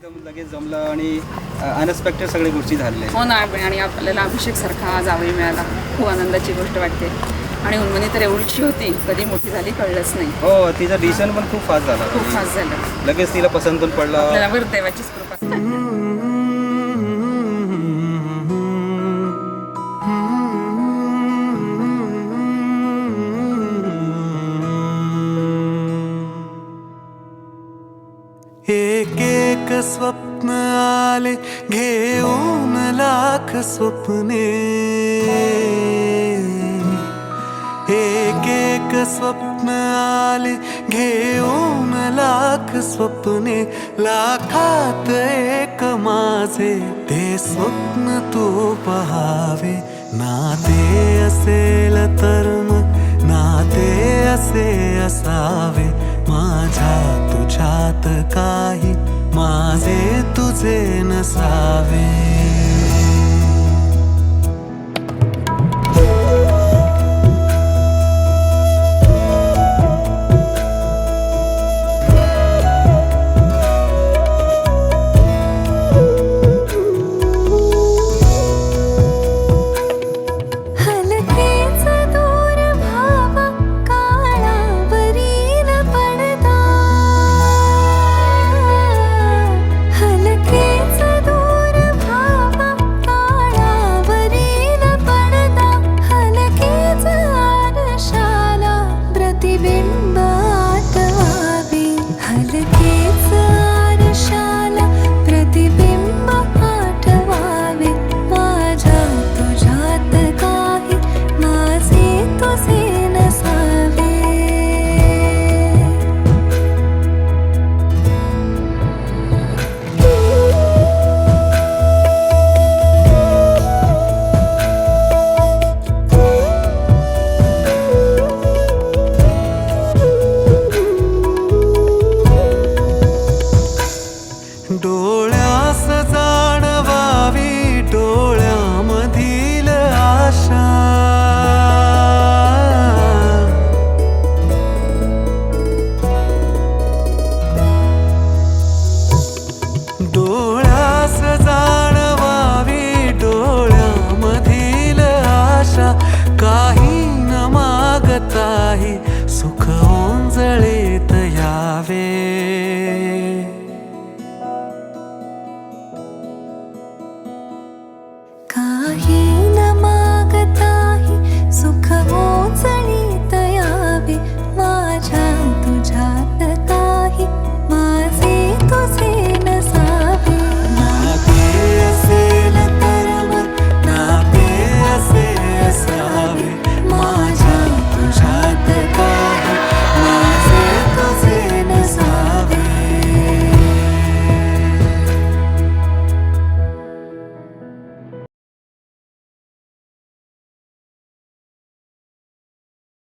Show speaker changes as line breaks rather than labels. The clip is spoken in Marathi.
एकदम लगेच जमलं आणि अनएक्सपेक्टेड सगळ्या गोष्टी झाल्या.
हो ना, आणि आपल्याला अभिषेक सारखा जावई मिळाला, खूप आनंदाची गोष्ट वाटते. आणि उन्मनी तर एवढीशी होती, कधी मोठी झाली कळलंच नाही.
हो, तिचा डिसिजन पण खूप फास्ट झाला.
खूप फास्ट झालं,
लगेच तिला पसंत पण पडला.
आपल्याला बरं देवाचीच कृपा.
एक एक स्वप्न आले घेऊन लाख स्वप्ने, एक एक स्वप्न आले घेऊन लाख स्वप्ने, लाखात एक माझे ते स्वप्न तू पहावे. नाते असेल तर मग नाते असे असावे, माझ्या तुझ्यात काही माझे तुझे नसावे. डोळ्यास जाणवावी डोळ्यामधील आशा, डोळ्यास जाणवावी डोळ्यामधील आशा, काही न मागताही सुख ओंजळे